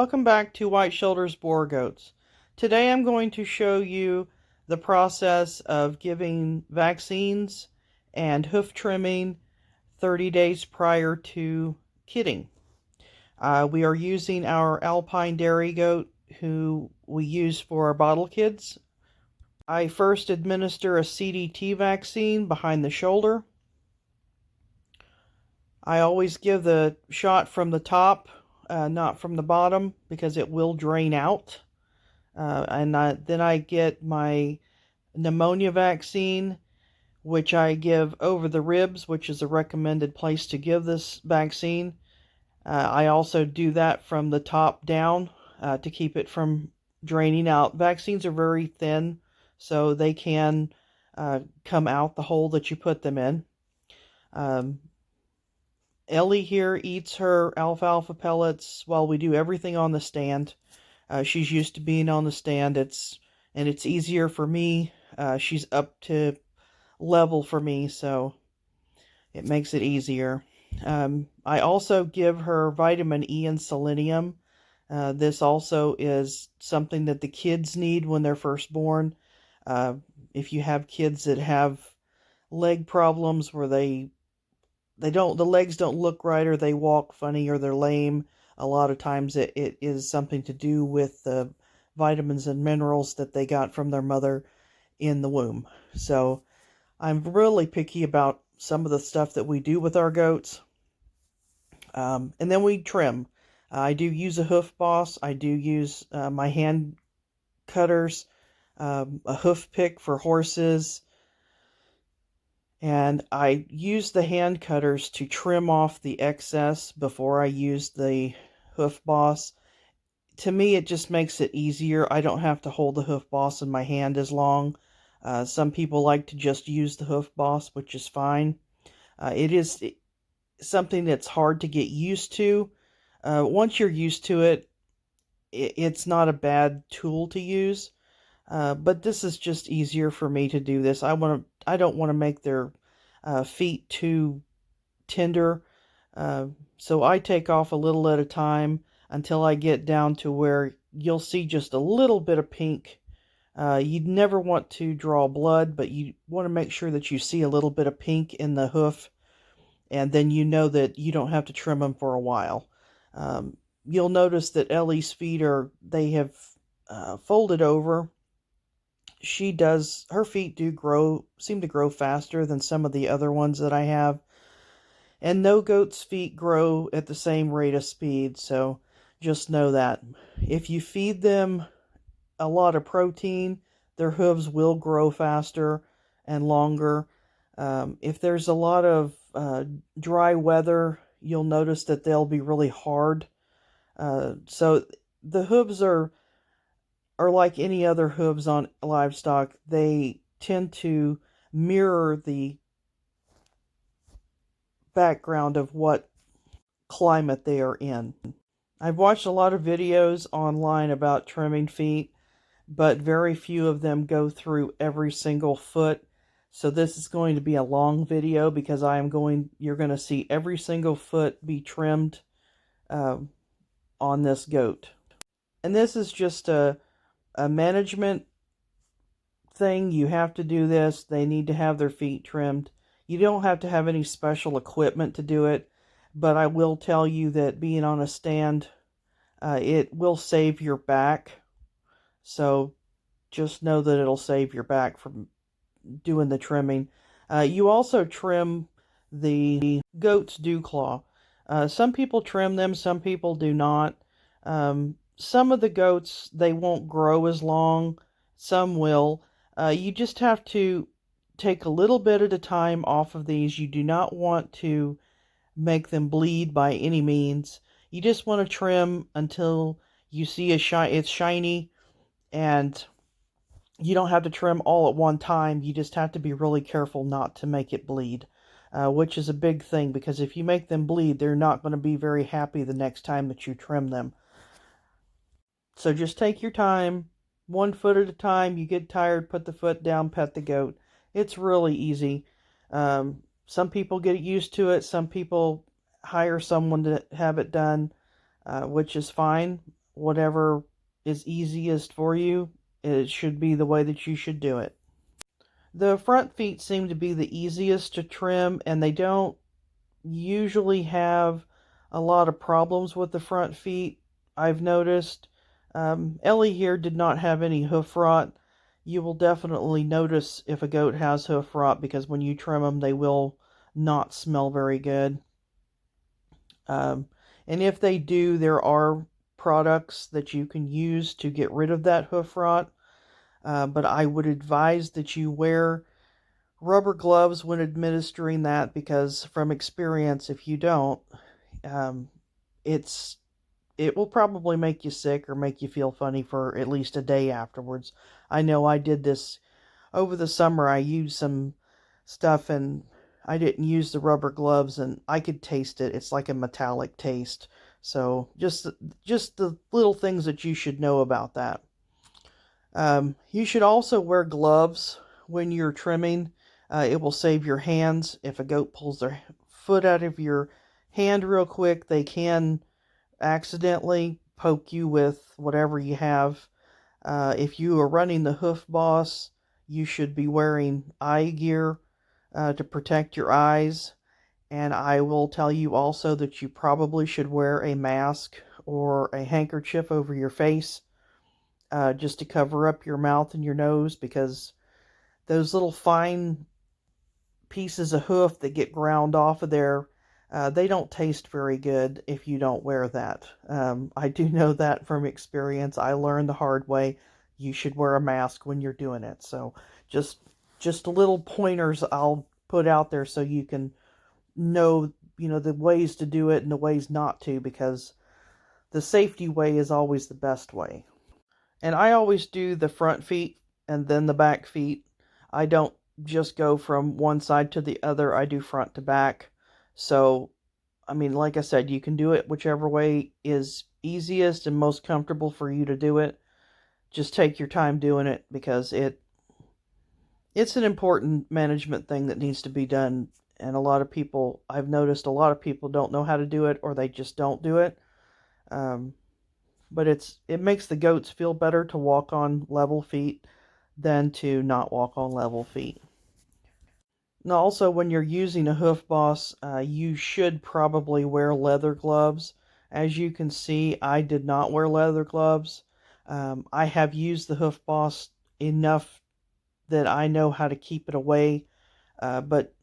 Welcome back to White Shoulders Boar Goats. Today I'm going to show you the process of giving vaccines and hoof trimming 30 days prior to kidding. We are using our Alpine dairy goat who we use for our bottle kids. I first administer a CD&T vaccine behind the shoulder. I always give the shot from the top, not from the bottom, because it will drain out. Then I get my pneumonia vaccine, which I give over the ribs, which is a recommended place to give this vaccine. I also do that from the top down to keep it from draining out. Vaccines are very thin, so they can come out the hole that you put them in. Ellie here eats her alfalfa pellets while we do everything on the stand. She's used to being on the stand. It's easier for me. She's up to level for me, so it makes it easier. I also give her vitamin E and selenium. This also is something that the kids need when they're first born. If you have kids that have leg problems where the legs don't look right, or they walk funny, or they're lame, a lot of times it is something to do with the vitamins and minerals that they got from their mother in the womb. So I'm really picky about some of the stuff that we do with our goats. And then we trim. I do use a hoof boss. I do use my hand cutters, a hoof pick for horses. And I use the hand cutters to trim off the excess before I use the hoof boss. To me, it just makes it easier. I don't have to hold the hoof boss in my hand as long. Some people like to just use the hoof boss, which is fine. It is something that's hard to get used to. Once you're used to it, it's not a bad tool to use. But this is just easier for me to do this. I don't want to make their feet too tender. So I take off a little at a time until I get down to where you'll see just a little bit of pink. You'd never want to draw blood, but you want to make sure that you see a little bit of pink in the hoof, and then you know that you don't have to trim them for a while. You'll notice that Ellie's feet they have folded over. Her feet seem to grow faster than some of the other ones that I have. And no goat's feet grow at the same rate of speed, so just know that. If you feed them a lot of protein, their hooves will grow faster and longer. If there's a lot of dry weather, you'll notice that they'll be really hard. So the hooves are like any other hooves on livestock. They tend to mirror the background of what climate they are in. I've watched a lot of videos online about trimming feet, but very few of them go through every single foot. So this is going to be a long video because you're going to see every single foot be trimmed on this goat. And this is just a management thing. You have to do this. They need to have their feet trimmed. You don't have to have any special equipment to do it, but I will tell you that being on a stand, it will save your back. So just know that it'll save your back from doing the trimming. You also trim the goat's dew claw. Some people trim them, some people do not. Some of the goats, they won't grow as long. Some will. You just have to take a little bit at a time off of these. You do not want to make them bleed by any means. You just want to trim until you see it's shiny, and you don't have to trim all at one time. You just have to be really careful not to make it bleed, which is a big thing, because if you make them bleed, they're not going to be very happy the next time that you trim them. So just take your time, 1 foot at a time. You get tired, put the foot down, pet the goat. It's really easy. Some people get used to it. Some people hire someone to have it done, which is fine. whatever is easiest for you, it should be the way that you should do it. The front feet seem to be the easiest to trim, and they don't usually have a lot of problems with the front feet, I've noticed. Ellie here did not have any hoof rot. You will definitely notice if a goat has hoof rot, because when you trim them, they will not smell very good. And if they do, there are products that you can use to get rid of that hoof rot. But I would advise that you wear rubber gloves when administering that, because from experience, if you don't, um, it will probably make you sick or make you feel funny for at least a day afterwards. I know I did this over the summer. I used some stuff and I didn't use the rubber gloves, and I could taste it. It's like a metallic taste. So just the little things that you should know about that. You should also wear gloves when you're trimming. It will save your hands. If a goat pulls their foot out of your hand real quick, they can accidentally poke you with whatever you have. If you are running the hoof boss, you should be wearing eye gear to protect your eyes. And I will tell you also that you probably should wear a mask or a handkerchief over your face, just to cover up your mouth and your nose, because those little fine pieces of hoof that get ground off of there, they don't taste very good if you don't wear that. I do know that from experience. I learned the hard way. You should wear a mask when you're doing it. So just little pointers I'll put out there so you can know, the ways to do it and the ways not to, because the safety way is always the best way. And I always do the front feet and then the back feet. I don't just go from one side to the other. I do front to back. So, I mean, like I said, you can do it whichever way is easiest and most comfortable for you to do it. Just take your time doing it, because it's an important management thing that needs to be done. And I've noticed a lot of people don't know how to do it, or they just don't do it. But it makes the goats feel better to walk on level feet than to not walk on level feet. Now, also, when you're using a hoof boss, you should probably wear leather gloves. As you can see, I did not wear leather gloves. I have used the hoof boss enough that I know how to keep it away, but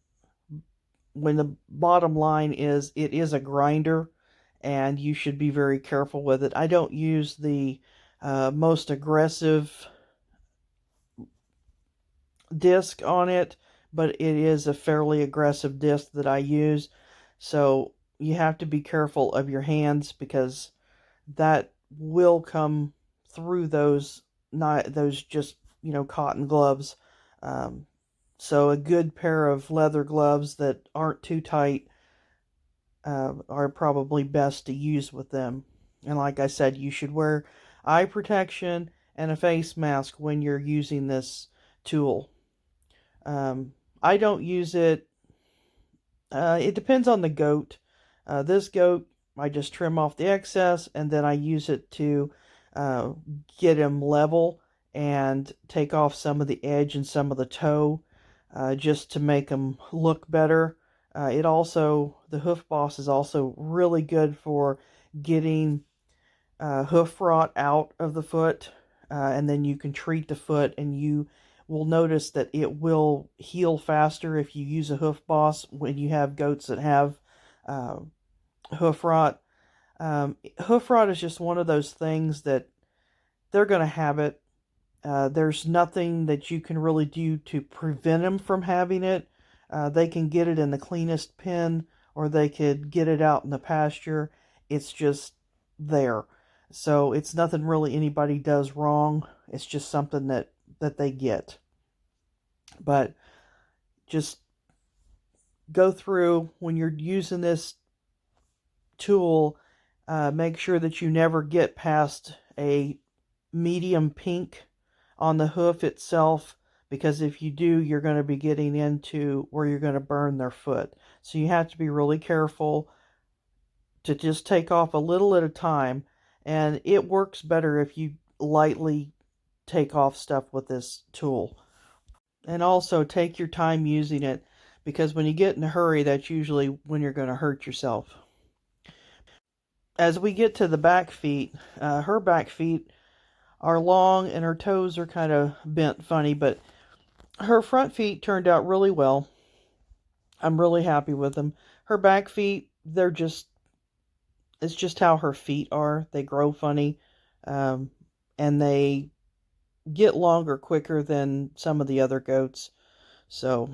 when the bottom line is, it is a grinder, and you should be very careful with it. I don't use the most aggressive disc on it, but it is a fairly aggressive disc that I use. So you have to be careful of your hands, because that will come through those, not those just cotton gloves. So a good pair of leather gloves that aren't too tight are probably best to use with them. And like I said, you should wear eye protection and a face mask when you're using this tool. I don't use it. It depends on the goat. This goat, I just trim off the excess, and then I use it to get him level and take off some of the edge and some of the toe, just to make him look better. The hoof boss is also really good for getting hoof rot out of the foot, and then you can treat the foot, and you will notice that it will heal faster if you use a hoof boss when you have goats that have hoof rot. Hoof rot is just one of those things that they're going to have it. There's nothing that you can really do to prevent them from having it. They can get it in the cleanest pen, or they could get it out in the pasture. It's just there. So it's nothing really anybody does wrong. It's just something that they get. But just go through, when you're using this tool, make sure that you never get past a medium pink on the hoof itself, because if you do, you're going to be getting into where you're going to burn their foot. So you have to be really careful to just take off a little at a time, And it works better if you lightly take off stuff with this tool. And also take your time using it, because when you get in a hurry, that's usually when you're going to hurt yourself. As we get to the back feet, her back feet are long and her toes are kind of bent funny, but her front feet turned out really well. I'm really happy with them. Her back feet, it's just how her feet are. They grow funny, um, and they get longer quicker than some of the other goats. So,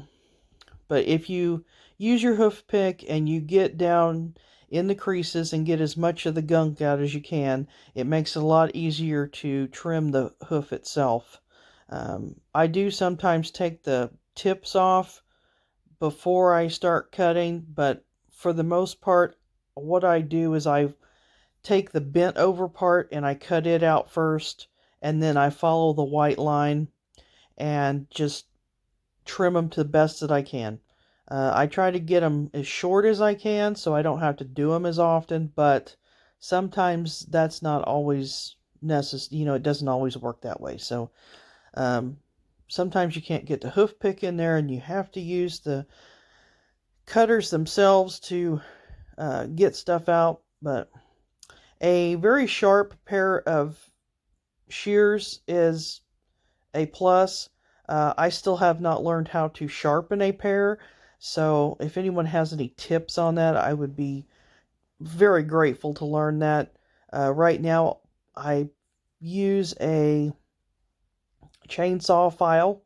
but if you use your hoof pick and you get down in the creases and get as much of the gunk out as you can, it makes it a lot easier to trim the hoof itself. I do sometimes take the tips off before I start cutting, but for the most part, what I do is I take the bent over part and I cut it out first, and then I follow the white line and just trim them to the best that I can. I try to get them as short as I can so I don't have to do them as often, but sometimes that's not always necessary. It doesn't always work that way. So um, sometimes you can't get the hoof pick in there and you have to use the cutters themselves to get stuff out. But a very sharp pair of shears is a plus. I still have not learned how to sharpen a pair, so if anyone has any tips on that, I would be very grateful to learn that. Right now, I use a chainsaw file,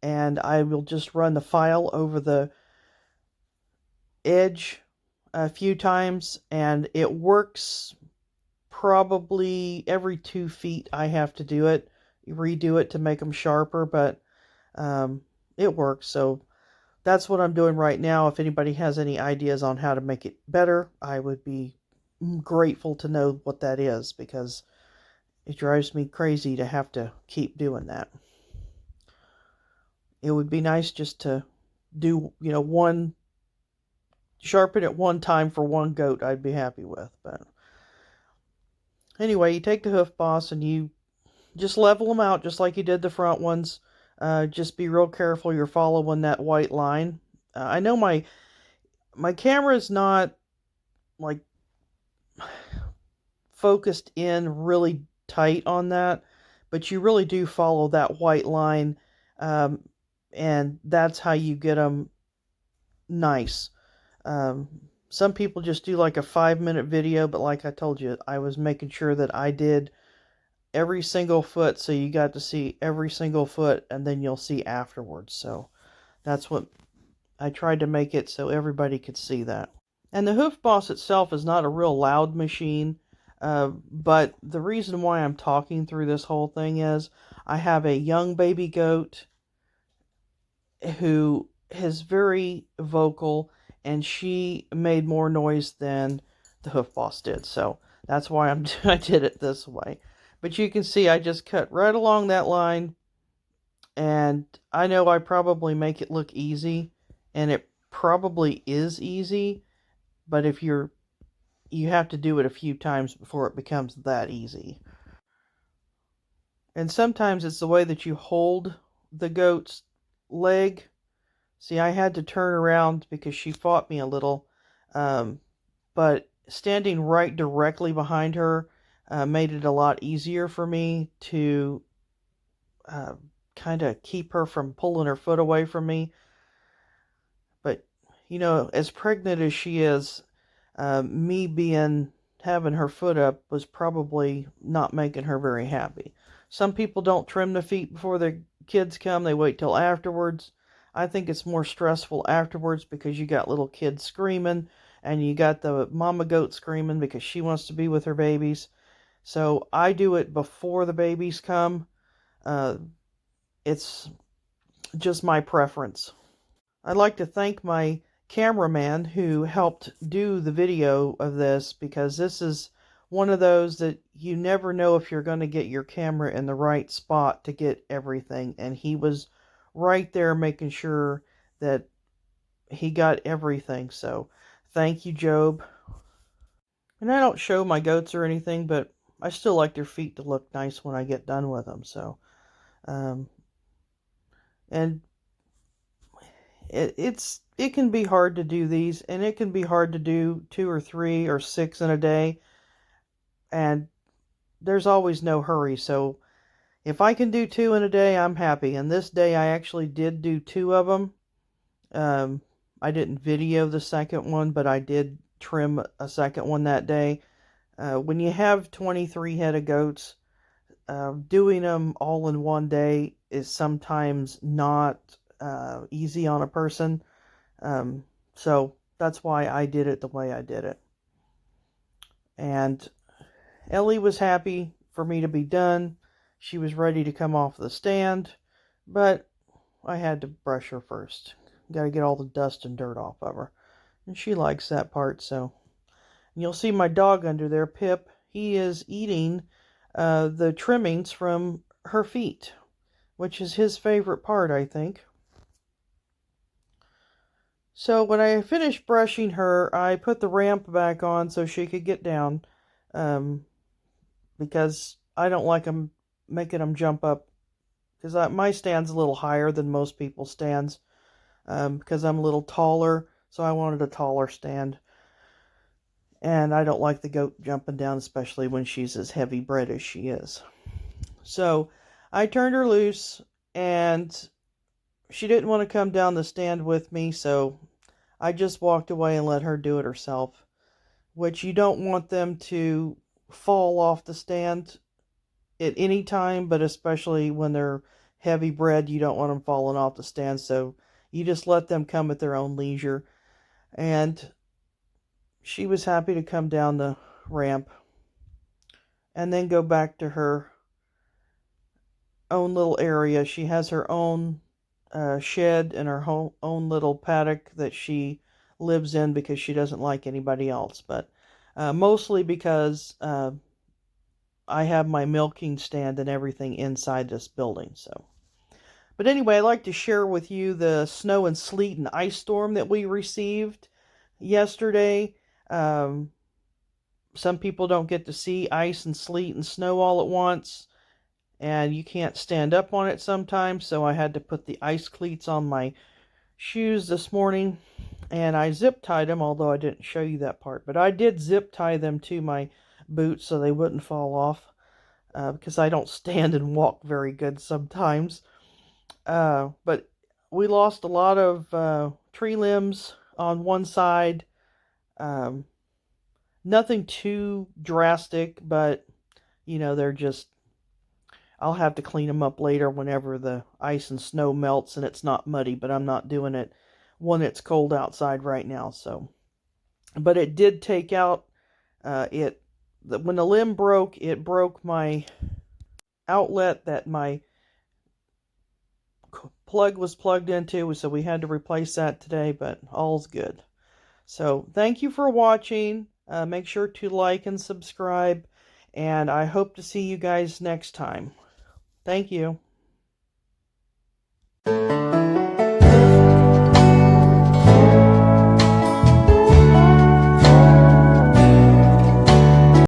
and I will just run the file over the edge a few times, and it works probably every 2 feet. I have to redo it to make them sharper, but it works. So that's what I'm doing right now. If anybody has any ideas on how to make it better, I would be grateful to know what that is, because it drives me crazy to have to keep doing that. It would be nice just to do, sharpen it one time for one goat. I'd be happy with. But anyway, you take the hoof boss and you just level them out just like you did the front ones. Just be real careful you're following that white line. I know my camera is not like focused in really tight on that, but you really do follow that white line, and that's how you get them nice. Um, some people just do like a 5-minute video, but like I told you, I was making sure that I did every single foot, so you got to see every single foot, and then you'll see afterwards. So that's what I tried to make it so everybody could see that. And the Hoof Boss itself is not a real loud machine, but the reason why I'm talking through this whole thing is I have a young baby goat who is very vocal, and she made more noise than the Hoof Boss did. So that's why I did it this way. But you can see I just cut right along that line, and I know I probably make it look easy, and it probably is easy, but you have to do it a few times before it becomes that easy. And sometimes it's the way that you hold the goat's leg. See, I had to turn around because she fought me a little, but standing right directly behind her made it a lot easier for me to kind of keep her from pulling her foot away from me. But, as pregnant as she is, me having her foot up was probably not making her very happy. Some people don't trim the feet before their kids come. They wait till afterwards. I think it's more stressful afterwards because you got little kids screaming, and you got the mama goat screaming because she wants to be with her babies. So I do it before the babies come. It's just my preference. I'd like to thank my cameraman who helped do the video of this, because this is one of those that you never know if you're going to get your camera in the right spot to get everything, and he was right there making sure that he got everything. So thank you, Job. And I don't show my goats or anything, but I still like their feet to look nice when I get done with them. So, and it can be hard to do these, and it can be hard to do 2 or 3 or 6 in a day, and there's always no hurry. So if I can do 2 in a day, I'm happy. And this day I actually did do 2 of them. I didn't video the second one, but I did trim a second one that day. When you have 23 head of goats, doing them all in one day is sometimes not easy on a person. So that's why I did it the way I did it. And Ellie was happy for me to be done. She was ready to come off the stand, but I had to brush her first. Got to get all the dust and dirt off of her. And she likes that part, so. And you'll see my dog under there, Pip. He is eating the trimmings from her feet, which is his favorite part, I think. So when I finished brushing her, I put the ramp back on so she could get down, because I don't like making them jump up, because my stand's a little higher than most people's stands, because I'm a little taller, so I wanted a taller stand. And I don't like the goat jumping down, especially when she's as heavy bred as she is. So I turned her loose, and she didn't want to come down the stand with me, so I just walked away and let her do it herself. Which you don't want them to fall off the stand at any time, but especially when they're heavy bred, you don't want them falling off the stand, so you just let them come at their own leisure. And she was happy to come down the ramp and then go back to her own little area. She has her own shed and her own little paddock that she lives in because she doesn't like anybody else, but mostly because I have my milking stand and everything inside this building. So, but anyway, I'd like to share with you the snow and sleet and ice storm that we received yesterday. Some people don't get to see ice and sleet and snow all at once, and you can't stand up on it sometimes, so I had to put the ice cleats on my shoes this morning, and I zip tied them, although I didn't show you that part, but I did zip tie them to my boots so they wouldn't fall off, because I don't stand and walk very good sometimes. But we lost a lot of tree limbs on one side. Nothing too drastic, but they're just, I'll have to clean them up later whenever the ice and snow melts and it's not muddy, but I'm not doing it when it's cold outside right now. So, but it did take out when the limb broke, it broke my outlet that my plug was plugged into, so we had to replace that today, but all's good. So thank you for watching. Make sure to like and subscribe, and I hope to see you guys next time. Thank you.